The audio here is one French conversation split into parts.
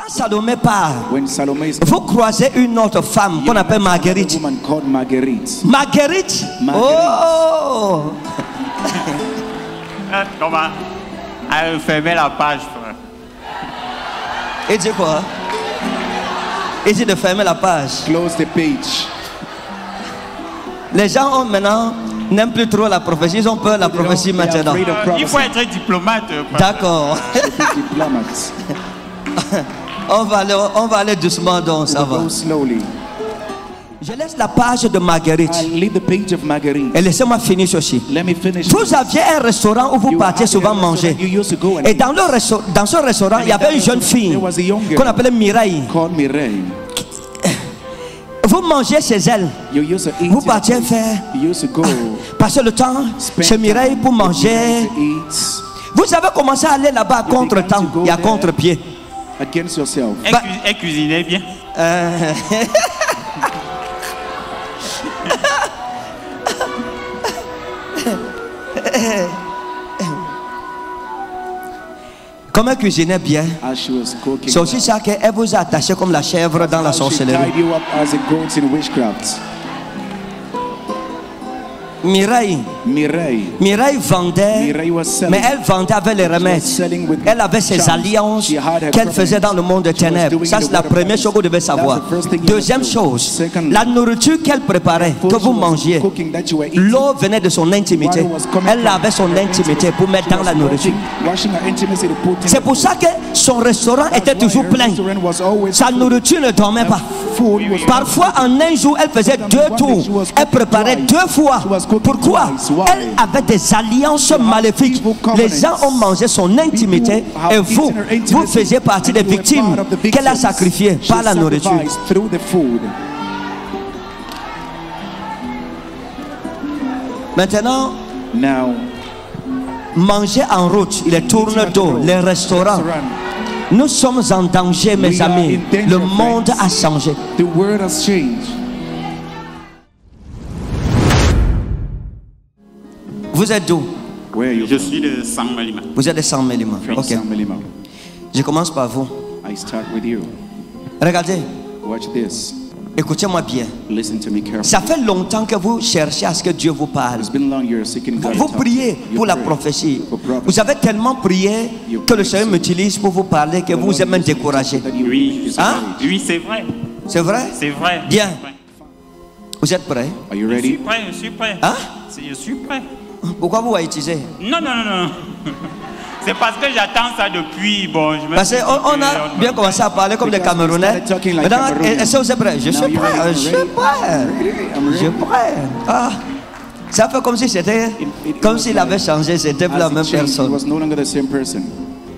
Quand Salomé part, when Salome is vous croisez une autre femme qu'on appelle Marguerite. woman called Marguerite. Marguerite. Oh. Comment? Elle fermait la page, frère. Il dit quoi? Il dit de fermer la page. Close the page. Les gens maintenant n'aiment plus trop la prophétie. Ils ont peur de la prophétie maintenant. Il faut être diplomate. D'accord. On va aller doucement, donc ça va. Je laisse la page de Marguerite. Et laissez-moi finir ceci. Vous aviez un restaurant où vous partiez souvent manger. Et dans ce restaurant, il y avait une jeune fille qu'on appelait Mireille. Vous mangez chez elle. Vous partiez faire passer le temps chez Mireille pour manger. Vous avez commencé à aller là-bas à contre-temps et à contre-pied. Elle cuisinait bien. Comme elle cuisinait bien, c'est aussi ça qu'elle vous a attaché comme la chèvre dans la sorcellerie. Mireille vendait, mais elle vendait avec les remèdes. Elle avait ses alliances qu'elle faisait dans le monde des ténèbres. Ça, c'est la première chose que vous devez savoir. Deuxième chose, la nourriture qu'elle préparait, que vous mangiez, l'eau venait de son intimité. Elle lavait son intimité pour mettre dans la nourriture. C'est pour ça que son restaurant était toujours plein. Sa nourriture ne dormait pas. Parfois, en un jour, elle faisait 2 tours. Elle préparait 2 fois. Pourquoi? Elle avait des alliances maléfiques. Les gens ont mangé son intimité et vous faisiez partie des victimes qu'elle a sacrifiées par la nourriture. Maintenant, manger en route, les tournes d'eau, les restaurants. Nous sommes en danger, mes amis. Le monde a changé. Vous êtes d'où? Je suis de Saint-Mélima. Vous êtes de Saint-Mélima. Ok. Je commence par vous. Regardez. Écoutez-moi bien. Ça fait longtemps que vous cherchez à ce que Dieu vous parle. Vous priez pour la prophétie. Vous avez tellement prié que le Seigneur m'utilise pour vous parler que vous êtes même découragé. Oui, hein? Oui, c'est vrai. C'est vrai? C'est vrai. Bien. Vous êtes prêts? Je suis prêt, je suis prêt. Hein? Je suis prêt. Pourquoi vous utilisez? Non. C'est parce que j'attends ça depuis. Bon, je me parce qu'on a bien commencé à parler comme des Camerounais. Maintenant, est-ce que vous êtes prêts? Je suis prêt. Je suis prêt. Je suis prêt. Ah, ça fait comme si c'était, comme s'il avait changé. C'était la même personne.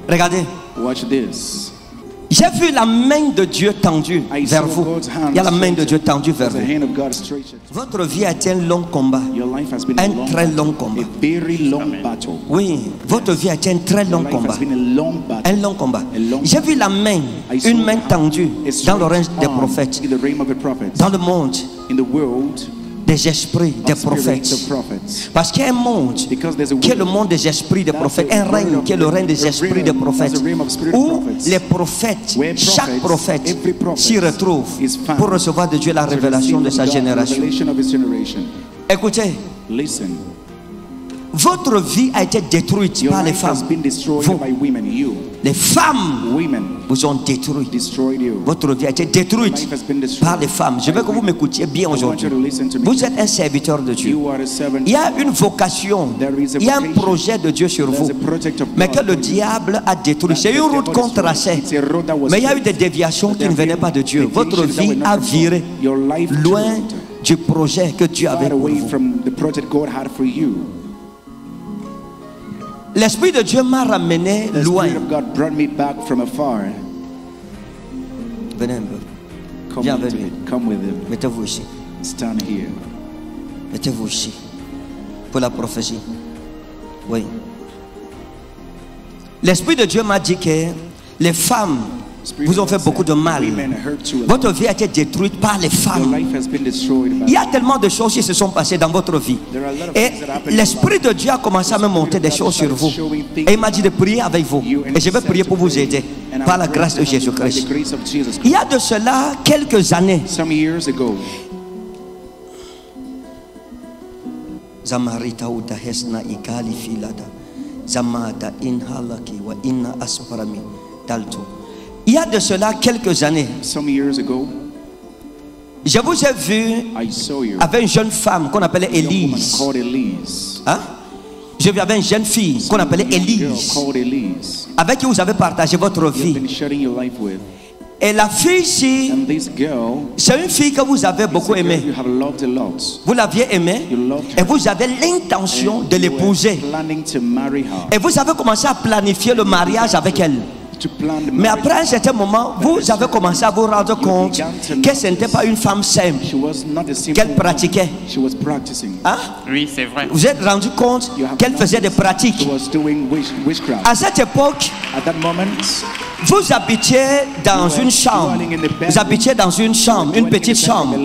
Regardez. J'ai vu la main de Dieu tendue vers vous. Il y a la main de Dieu tendue vers vous. Votre vie a été un long combat. Un très long combat. Oui, votre vie a été un très long combat. Un long combat. J'ai vu la main, une main tendue dans le règne des prophètes. Dans le monde des esprits des prophètes. Parce qu'il y a un monde qui est le monde des esprits des prophètes, un règne qui est le règne des esprits des prophètes, où les prophètes, chaque prophète s'y retrouve pour recevoir de Dieu la révélation de sa génération. Écoutez, votre vie a été détruite par les femmes. Vous, les femmes vous ont détruit. Votre vie a été détruite par les femmes. Je veux que vous m'écoutiez bien aujourd'hui. Vous êtes un serviteur de Dieu. Il y a une vocation, il y a un projet de Dieu sur vous, mais que le diable a détruit. C'est une route qu'on traçait, mais il y a eu des déviations qui ne venaient pas de Dieu. Votre vie a viré loin du projet que Dieu avait pour vous. L'Esprit de Dieu m'a ramené loin. Venez un peu. Viens avec lui. Mettez-vous ici. Mettez-vous ici. Pour la prophétie. Oui. L'Esprit de Dieu m'a dit que les femmes vous ont fait beaucoup de mal. Votre vie a été détruite par les femmes. Il y a tellement de choses qui se sont passées dans votre vie. Et l'Esprit de Dieu a commencé à me monter des choses sur vous. Et il m'a dit de prier avec vous. Et je vais prier pour vous aider par la grâce de Jésus-Christ. Il y a de cela quelques années. Zamarita uta hesna ikali filada. Zamada inhalaki wa inna asparami dalto. Il y a de cela quelques années, je vous ai vu avec une jeune femme qu'on appelait Élise. Hein? Je vu avec une jeune fille qu'on appelait Élise, avec qui vous avez partagé votre vie. Et la fille ici, c'est une fille que vous avez beaucoup aimée. Vous l'aviez aimée et vous avez l'intention de l'épouser. Et vous avez commencé à planifier le mariage avec elle. Mais après un certain moment, vous avez commencé à vous rendre compte que ce n'était pas une femme simple, qu'elle pratiquait. Hein? Oui, c'est vrai. Vous êtes rendu compte qu'elle faisait des pratiques. À cette époque, vous habitiez dans une chambre. Vous habitiez dans une chambre, une petite chambre.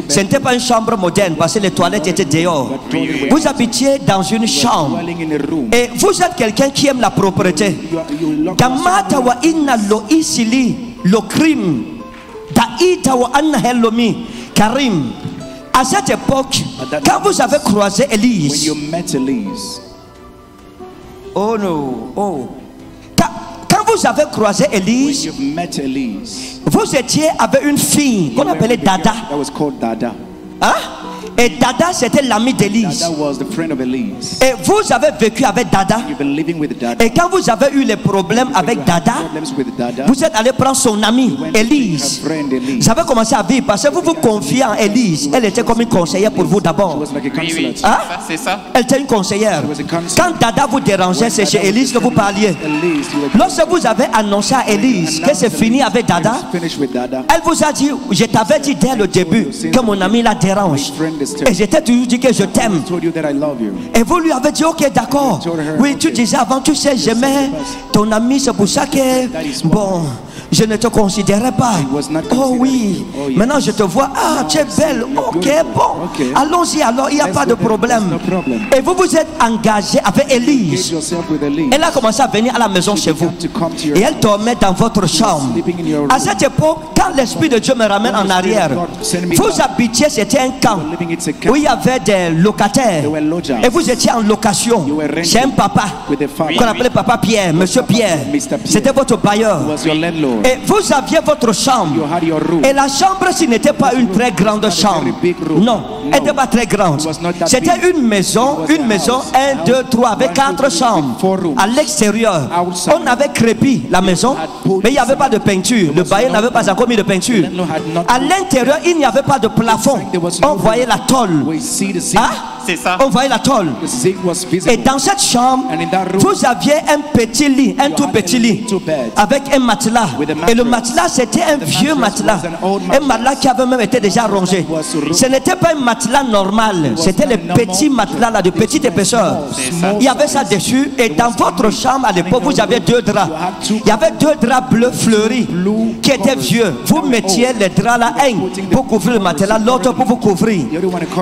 Ce n'était pas une chambre moderne parce que les toilettes étaient dehors. Vous habitiez dans une chambre. Et vous êtes quelqu'un qui aime la propreté. Damata wa inna lo isili lo krim. Daïta wa anna helomi karim. À cette époque, quand vous avez croisé Élise, oh non, oh. Quand vous avez croisé Élise, vous étiez avec une fille qu'on appelait Dada. Hein? Et Dada, c'était l'ami d'Élise. Et vous avez vécu avec Dada. Et quand vous avez eu les problèmes avec Dada, vous êtes allé prendre son ami Élise. Vous avez commencé à vivre parce que vous vous confiez en Élise. Elle était comme une conseillère pour vous d'abord. Oui, hein? C'est ça. Elle était une conseillère. Quand Dada vous dérangeait, c'est chez Élise que vous parliez. Lorsque vous avez annoncé à Élise que c'est fini avec Dada, elle vous a dit, je t'avais dit dès le début que mon ami la dérange. Et je t'ai toujours dit que je t'aime. Et vous lui avez dit, ok, d'accord. Oui, tu disais avant, tu sais, j'aimais ton ami, c'est pour ça que, bon, je ne te considérais pas. Oh oui, maintenant je te vois, ah, tu es belle. Ok, bon, allons-y alors, il n'y a pas de problème. Et vous vous êtes engagé avec Élise. Elle a commencé à venir à la maison chez vous. Et elle dormait dans votre chambre. À cette époque, quand l'Esprit de Dieu me ramène en arrière, vous habitiez, c'était un camp où il y avait des locataires. Et vous étiez en location chez un papa qu'on appelait Papa Pierre, Monsieur Pierre. C'était votre bailleur. Et vous aviez votre chambre. Et la chambre, ce n'était pas une très grande chambre. Non, elle n'était pas très grande. C'était une maison, 1, 2, 3, avec 4 chambres. À l'extérieur, on avait crépi la maison, mais il n'y avait pas de peinture. Le bailleur n'avait pas encore mis de peinture. À l'intérieur, il n'y avait pas de plafond. On voyait la tôle. Hein? C'est ça. On voyait la tôle. Et dans cette chambre, vous aviez un petit lit, un tout petit lit, avec un matelas. Et le matelas, c'était un vieux matelas. Un matelas qui avait même été déjà rongé. Ce n'était pas un matelas normal. C'était le petit matelas là, de petite épaisseur. Il y avait ça dessus. Et dans votre chambre, à l'époque, vous aviez 2 draps. Il y avait 2 draps bleus fleuris qui étaient vieux. Vous mettiez les draps là, un pour couvrir le matelas, l'autre pour vous couvrir.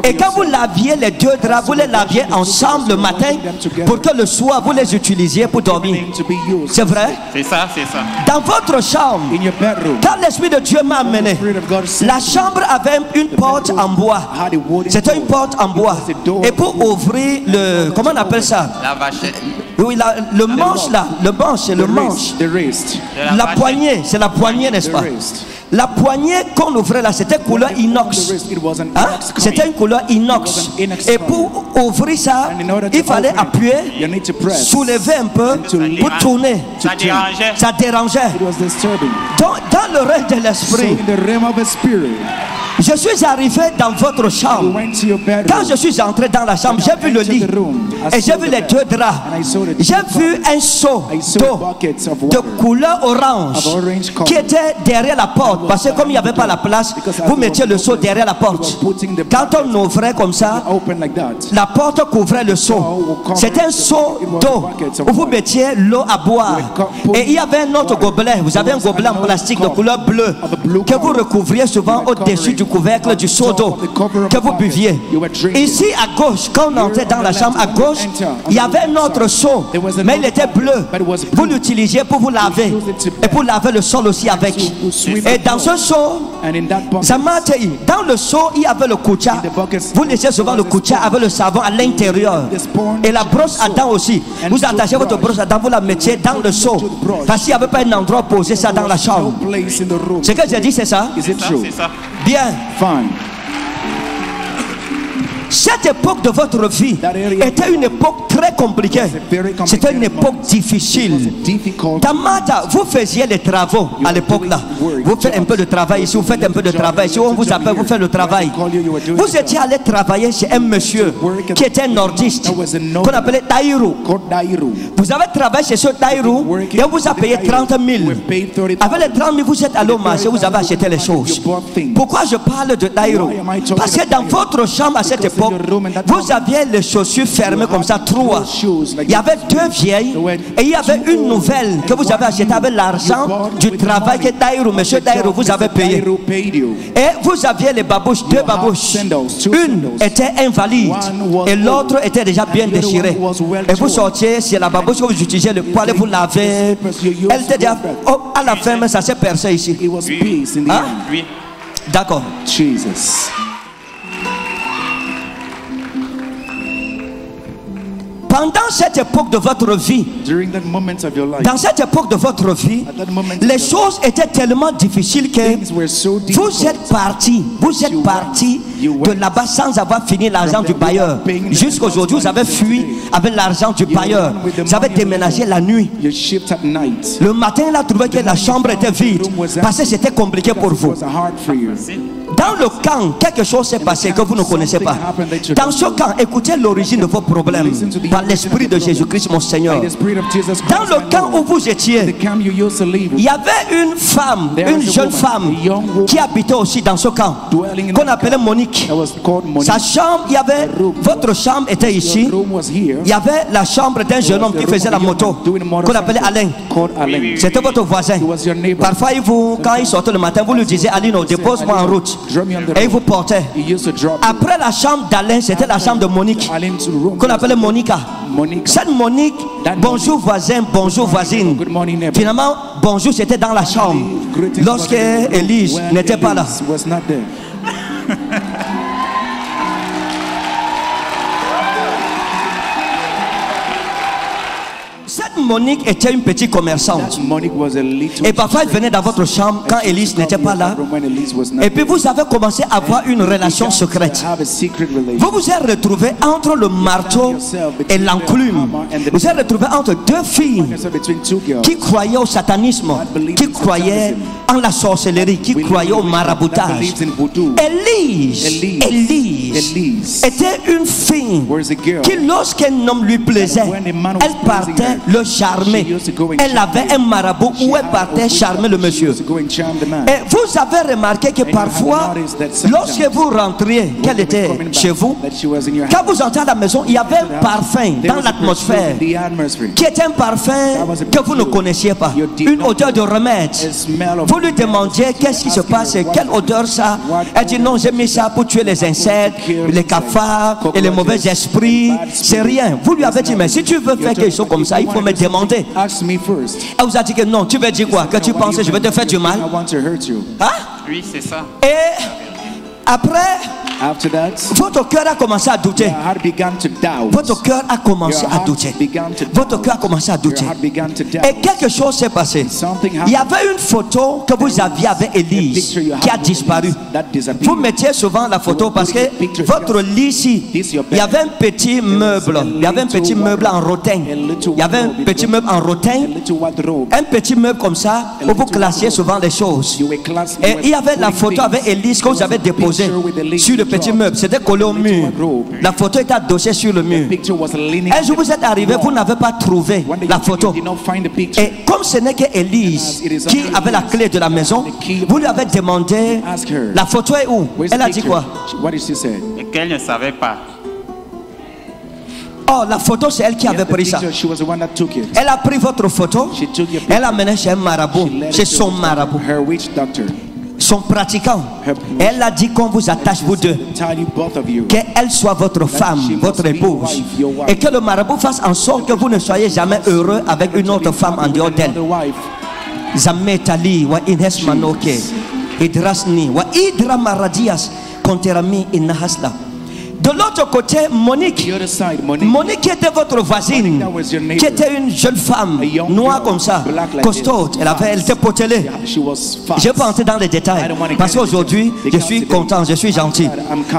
Et quand vous laviez les 2 draps, vous les laviez ensemble le matin pour que le soir vous les utilisiez pour dormir. C'est vrai? C'est ça, c'est ça. Dans votre chambre, quand l'Esprit de Dieu m'a amené, la chambre avait une porte en bois. C'était une porte en bois. Et pour ouvrir le, comment on appelle ça? La vachette. Oui, le manche là, le manche, c'est le manche. La poignée, c'est la poignée, n'est-ce pas? La poignée qu'on ouvrait là, c'était couleur inox. Hein? C'était une couleur inox. Et pour ouvrir ça, il fallait appuyer, soulever un peu pour tourner. Ça dérangeait. Ça dérangeait. Donc, dans le règne de l'esprit, Je suis arrivé dans votre chambre. Quand je suis entré dans la chambre, j'ai vu le lit et j'ai vu les 2 draps. J'ai vu un seau d'eau de couleur orange qui était derrière la porte. Parce que comme il n'y avait pas la place, vous mettiez le seau derrière la porte. Quand on ouvrait comme ça, la porte couvrait le seau. C'était un seau d'eau où vous mettiez l'eau à boire. Et il y avait un autre gobelet. Vous avez un gobelet en plastique de couleur bleue que vous recouvriez souvent au-dessus du couvercle du seau d'eau que vous buviez. Ici à gauche, quand on entrait dans la chambre à gauche, il y avait un autre seau, mais il était bleu. Vous l'utilisiez pour vous laver et pour laver le sol aussi avec. Et dans ce seau, dans le seau, il y avait le koucha. Vous laissez souvent le koucha avec le savon à l'intérieur. Et la brosse à dents aussi. Vous attachez votre brosse à dents, vous la mettiez dans le seau. Parce qu'il n'y avait pas un endroit pour poser ça dans la chambre. Ce que j'ai dit, c'est ça? C'est ça. Bien. Cette époque de votre vie était une époque très compliquée. C'était une époque difficile. Tamata, vous faisiez les travaux à l'époque là. Vous faites un peu de travail ici, vous faites un peu de travail ici. On vous appelle, vous faites le travail. Vous étiez allé travailler chez un monsieur qui était un nordiste, qu'on appelait Taïrou. Vous avez travaillé chez ce Taïrou et on vous a payé 30 000. Avec les 30 000, vous êtes allé au marché, vous avez acheté les choses. Pourquoi je parle de Taïrou? Parce que dans votre chambre à cette époque, vous aviez les chaussures fermées comme ça, 3. Il y avait 2 vieilles et il y avait une nouvelle que vous avez achetée avec l'argent du travail que Taïrou, monsieur Taïrou, vous avez payé. Et vous aviez les babouches, 2 babouches. Une était invalide et l'autre était déjà bien déchirée. Et vous sortiez, c'est la babouche que vous utilisez pour aller vous laver. Elle était déjà, à la fin, mais ça s'est percé ici. Hein? Oui. D'accord. Jesus. Pendant cette époque de votre vie, dans cette époque de votre vie, les choses étaient tellement difficiles que vous êtes parti de là-bas sans avoir fini l'argent du bailleur. Jusqu'à aujourd'hui, vous avez fui avec l'argent du bailleur. Vous avez déménagé la nuit. Le matin, il a trouvé que la chambre était vide parce que c'était compliqué pour vous. Dans le camp, quelque chose s'est passé que vous ne connaissez pas. Dans ce camp, écoutez l'origine de vos problèmes par l'Esprit de Jésus-Christ, mon Seigneur. Dans le camp où vous étiez, il y avait une femme, une jeune femme qui habitait aussi dans ce camp, qu'on appelait Monique. Sa chambre, il y avait, votre chambre était ici. Il y avait la chambre d'un jeune homme qui faisait la moto, qu'on appelait Alain. C'était votre voisin. Parfois, quand il sortait le matin, vous lui disiez, Alino, dépose-moi en route. Et il vous portait. Après la chambre d'Alain, c'était la chambre de Monique, qu'on appelait Monica. Cette Monique, bonjour voisin, bonjour voisine. Finalement, bonjour, c'était dans la chambre. Lorsque Élise n'était pas là. Cette Monique était une petite commerçante. Et parfois elle venait dans votre chambre quand Élise n'était pas là. Et puis vous avez commencé à avoir une relation secrète. Vous vous êtes retrouvé entre le marteau et l'enclume. Vous êtes retrouvé entre 2 filles qui croyaient au satanisme, qui croyaient en la sorcellerie, qui croyaient au maraboutage. Élise était une fille qui, lorsqu'un homme lui plaisait, elle partait le charmer. Elle avait un marabout où elle partait charmer le monsieur. Et vous avez remarqué que parfois, lorsque vous rentriez, qu'elle était chez vous, quand vous entrez à la maison, il y avait un parfum dans l'atmosphère qui était un parfum que vous ne connaissiez pas, une odeur de remède. Vous lui demandiez qu'est-ce qui se passe, quelle odeur ça. Elle dit non, j'ai mis ça pour tuer les insectes, les cafards et les mauvais esprits. C'est rien. Vous lui avez dit mais si tu veux faire quelque chose comme ça, il faut me demander. Elle vous a dit que non. Tu veux dire quoi? Que tu penses que je vais te faire du mal? Hein? Oui, c'est ça. Et après, After that, votre cœur a commencé à douter. your heart began to doubt. Votre cœur a commencé Your à heart douter. began to Votre doubt. cœur a commencé à douter. Your heart began to doubt. Et quelque chose s'est passé. Something Il y happened. avait une photo que vous aviez avec Élise Picture you qui a had with disparu. Elise that disappeared. Vous mettiez souvent la photo parce que votre lit ici, il y avait un petit meuble. Il y avait un petit meuble en rotin. Il y avait un petit meuble en rotin. A little wardrobe. Un petit meuble comme ça où vous classiez souvent les choses. You were class- Et you were il y avait la putting photo avec things. Élise que vous avez déposée sur le petit meuble. C'était collé au mur. La photo était adossée sur le mur. Picture was leaning Un jour vous êtes arrivé, vous n'avez pas trouvé One day la you photo. did not find the picture. Et comme ce n'est que Élise qui avait la clé de la maison, vous lui avez demandé Ask her. la photo est où? Where's Elle the a dit picture? quoi? What did she say? Et qu'elle ne savait pas. Oh, la photo c'est elle qui avait Yes, the pris ça. picture, she was the one that took it. Elle a pris votre photo, She took your elle l'a amenée chez un marabout, She led chez it to son marabout, her witch doctor. son pratiquant. Elle a dit qu'on vous attache vous deux, Tell you both of you. qu'elle soit votre femme, votre épouse, et que le marabout fasse en sorte que vous ne soyez jamais heureux avec une autre femme en dehors d'elle. Another wife. Zametali wa ines manoke idrasni wa idra maradias konterami inahasla. De l'autre côté, Monique. The other side, Monique. Monique qui était votre voisine, qui était une jeune femme noire comme ça, costaud. Elle était potelée. She was fast. Je ne vais pas entrer dans les détails parce qu'aujourd'hui, je suis content, je suis gentil.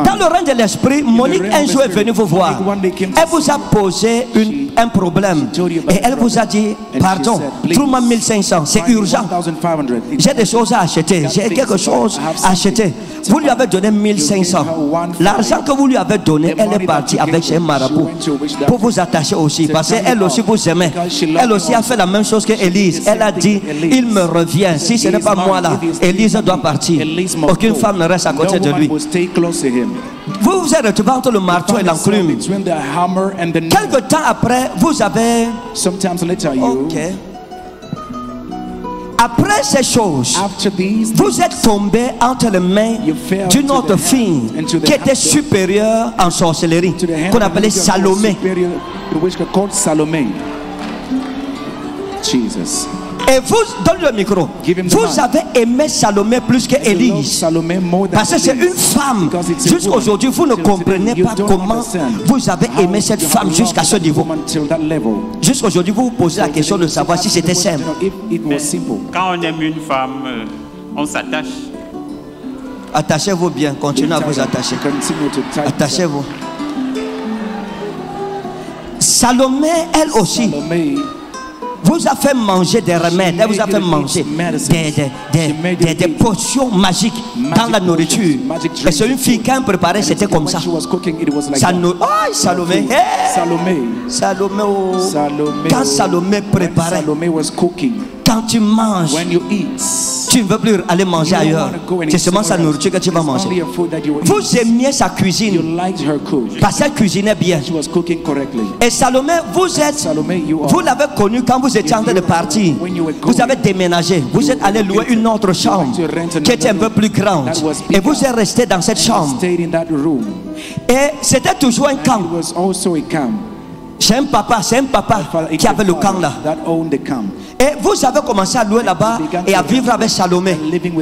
Dans le règne de l'esprit, Monique un jour est venue vous voir. Elle vous a posé un problème et elle vous a dit, pardon, trouve-moi 1500, c'est urgent. 1,500. J'ai des choses à acheter, j'ai quelque chose à acheter. Vous lui avez donné 1500. L'argent que vous lui avez donné, elle est partie avec chez un marabout pour vous attacher aussi, parce qu'elle aussi vous aimait. Elle aussi a fait la même chose que Élise. Elle a dit, il me revient, si ce n'est pas moi là, Élise doit partir. Aucune femme ne reste à côté de lui. Vous vous êtes retrouvé entre le marteau et l'enclume. Quelque temps après, vous avez... Ok. Après ces choses, vous êtes tombé entre les mains d'une autre fille qui était supérieure en sorcellerie, qu'on appelait Salomé. Jesus. Et vous, donne le micro. Vous avez aimé Salomé plus que Élise. Parce que c'est une femme. Jusqu'aujourd'hui, vous ne comprenez pas comment vous avez aimé cette femme jusqu'à ce niveau. Jusqu'aujourd'hui, vous vous posez la question de savoir si c'était simple. Quand on aime une femme, on s'attache. Attachez-vous bien, continuez à vous attacher. Attachez-vous. Salomé, elle aussi, vous a fait manger des remèdes, elle vous a fait manger des potions magiques dans la nourriture. Et c'est une fille qui a préparé, c'était comme ça. Salomé, Salomé, quand Salomé préparait, quand tu manges, tu ne veux plus aller manger ailleurs. C'est seulement sa nourriture que tu vas manger. Vous aimiez sa cuisine parce qu'elle cuisinait bien. Et Salomé, vous l'avez connu quand vous étiez en train de partir. Vous avez déménagé. Vous êtes allé louer une autre chambre qui était un peu plus grande. Et vous êtes resté dans cette chambre. Et c'était toujours un camp. C'est un papa qui avait le camp là. Et vous avez commencé à louer là-bas et à vivre avec Salomé.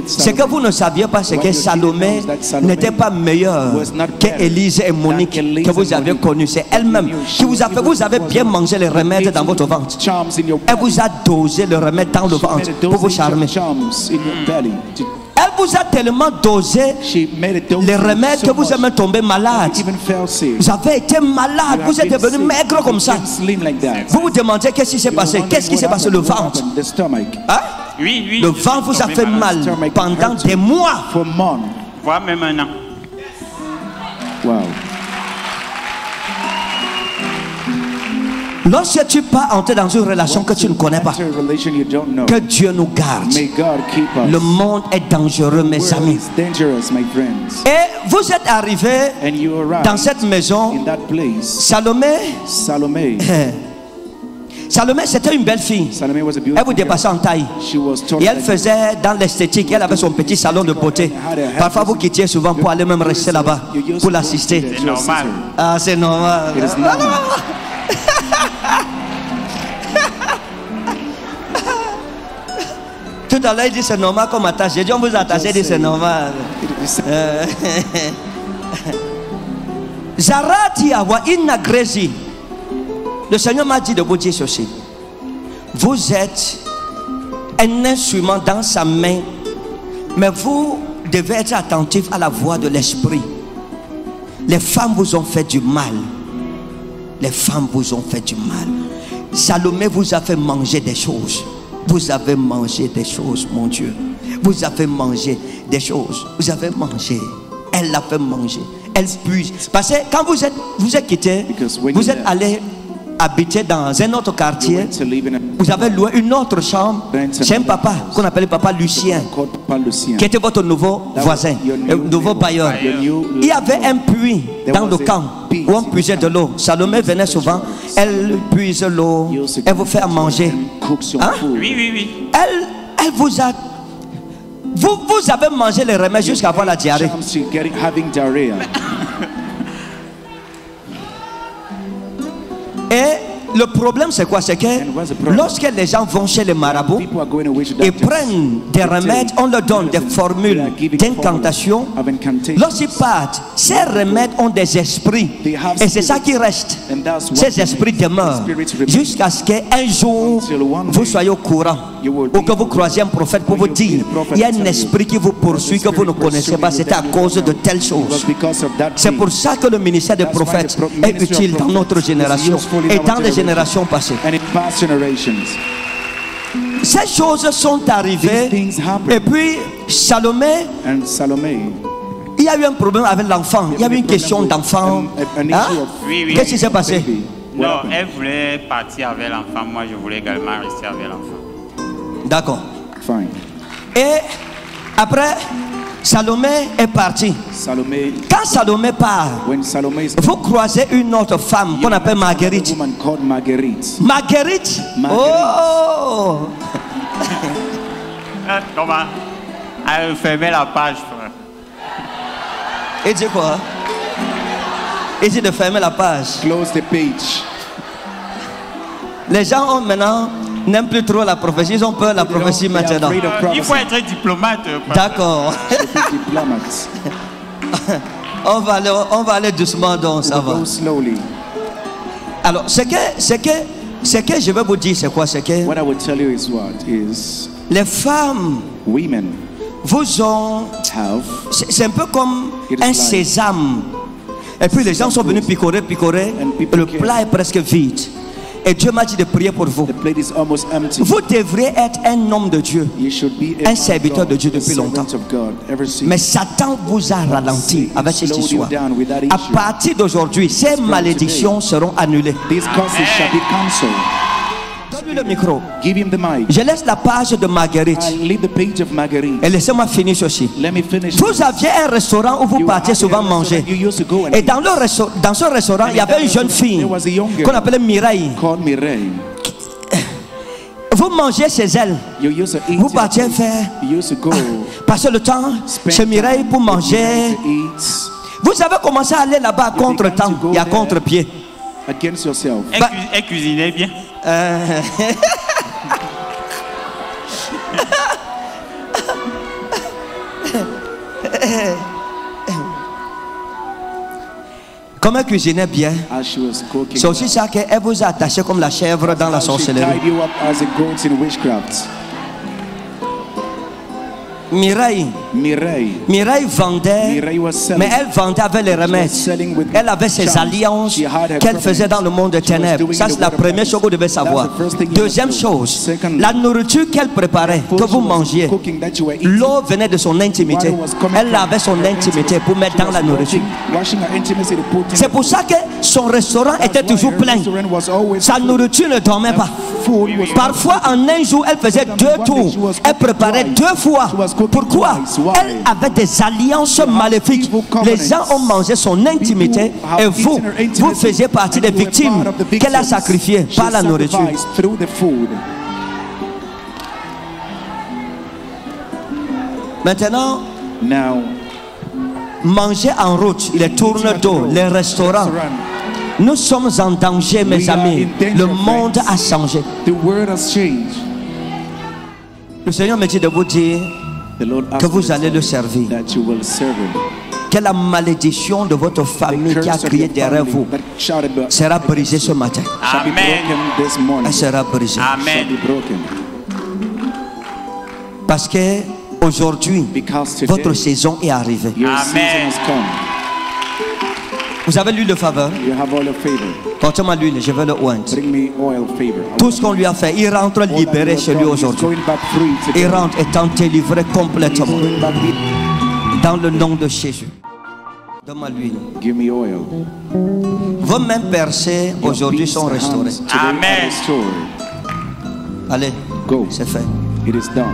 Ce que vous ne saviez pas, c'est que Salomé n'était pas meilleure qu'Élise et Monique que vous avez connues. C'est elle-même qui vous a fait. Vous avez bien mangé les remèdes dans votre ventre. Elle vous a dosé le remède dans le ventre pour vous charmer. Elle vous a tellement dosé les remèdes que vous êtes même tombé malade. Vous avez été malade, vous êtes devenu maigre comme ça. Vous vous demandez qu'est-ce qui s'est passé. Qu'est-ce qui s'est passé le ventre? Hein? Oui. Le ventre vous a fait mal pendant des mois. Voire même un an. Wow. Lorsque tu pars entrer dans une relation que tu ne connais pas, que Dieu nous garde. Le monde est dangereux, mes amis. Et vous êtes arrivés dans cette maison. Salomé, c'était une belle fille. Elle vous dépassait en taille. Et elle faisait dans l'esthétique. Elle avait son petit salon de beauté. Parfois vous quittiez souvent pour aller même rester là-bas pour l'assister. C'est normal. Ah, c'est normal. Tout à l'heure il dit c'est normal qu'on m'attache. J'ai dit on vous attache, il dit c'est normal. Zaratia wa inna grezi. Le Seigneur m'a dit de vous dire ceci. Vous êtes un instrument dans sa main, mais vous devez être attentif à la voix de l'esprit. Les femmes vous ont fait du mal. Les femmes vous ont fait du mal. Salomé vous a fait manger des choses. Vous avez mangé des choses, mon Dieu. Vous avez mangé des choses. Vous avez mangé. Elle l'a fait manger. Elle puise. Parce que quand vous êtes quitté, vous êtes allé habiter dans un autre quartier. Vous avez loué une autre chambre chez un papa qu'on appelait papa Lucien, qui était votre nouveau voisin, nouveau bailleur. Il y avait un puits dans le camp où on puisait de l'eau. Salomé venait souvent, elle puise l'eau, elle vous fait à manger. Hein? Oui. Elle vous a... Vous avez mangé les remèdes jusqu'à avoir la diarrhée. Et le problème c'est quoi? C'est que lorsque les gens vont chez les marabouts et prennent des remèdes, on leur donne des formules d'incantation. Lorsqu'ils partent, ces remèdes ont des esprits. Et c'est ça qui reste. Ces esprits demeurent jusqu'à ce qu'un jour vous soyez au courant, ou que vous croisiez un prophète pour vous dire il y a un esprit qui vous poursuit que vous ne connaissez pas, c'est à cause de telle chose. C'est pour ça que le ministère des prophètes est utile dans notre génération et dans les générations passées. Ces choses sont arrivées. Et puis Salomé, il y a eu un problème avec l'enfant. Il y a eu une question d'enfant. Hein? Oui. Qu'est-ce qui s'est passé? Non, elle voulait partir avec l'enfant. Moi, je voulais également rester avec l'enfant. D'accord. Et après, Salomé est parti. Quand Salomé part, vous croisez une autre femme qu'on appelle Marguerite. Marguerite. Oh. Comment? Elle fermait la page, frère. Il dit quoi? Il dit de fermer la page. Close the page. Les gens maintenant n'aiment plus trop la prophétie. Ils ont peur de la prophétie maintenant. Il faut être diplomate. D'accord. on va aller doucement, donc ça va. Alors, ce que je vais vous dire, c'est quoi? C'est que les femmes vous ont... C'est un peu comme un sésame. Et puis les gens sont venus picorer. Et le plat est presque vide. Et Dieu m'a dit de prier pour vous. Vous devriez être un homme de Dieu, un serviteur de Dieu depuis longtemps. Mais Satan vous a ralenti avec cette histoire. À partir d'aujourd'hui, ces malédictions seront annulées. Donne-lui le micro. Je laisse la page de Marguerite. Et laissez-moi finir ceci. Vous aviez un restaurant où vous partiez souvent manger. Et dans ce restaurant, il y avait une jeune fille qu'on appelait Mireille. Vous mangez chez elle. Vous partiez faire passer le temps chez Mireille pour manger. Vous avez commencé à aller là-bas à contre-temps et à contre-pied. Elle cuisinait bien. Comme elle cuisinait bien, c'est aussi ça qu'elle vous a attaché comme la chèvre dans la sorcellerie. Mireille vendait, mais elle vendait avec les remèdes. Elle avait ses alliances qu'elle faisait dans le monde des ténèbres. Ça, c'est la première chose que vous devez savoir. Deuxième chose, la nourriture qu'elle préparait, que vous mangiez, l'eau venait de son intimité. Elle avait son intimité pour mettre dans la nourriture. C'est pour ça que son restaurant était toujours plein. Sa nourriture ne dormait pas. Parfois, en un jour, elle faisait 2 tours. Elle préparait 2 fois. Pourquoi? Elle avait des alliances maléfiques. Les gens ont mangé son intimité et vous faisiez partie des victimes qu'elle a sacrifiées par la nourriture. Maintenant, manger en route, les tourne d'eau, les restaurants. Nous sommes en danger, mes amis. Le monde a changé. Le Seigneur me dit de vous dire que vous allez le servir. Que la malédiction de votre famille qui a crié derrière vous sera brisée ce matin. Amen. Elle sera brisée. Amen. Parce que aujourd'hui, votre saison est arrivée. Amen. Vous avez l'huile de faveur? Portez-moi l'huile, je vais le oindre. Tout ce qu'on lui a fait, il rentre libéré chez lui aujourd'hui. Il rentre étant délivré complètement. Dans le nom de Jésus. Donne-moi l'huile. Vos mains percées aujourd'hui sont restaurées. Amen. Allez, c'est fait. It is done.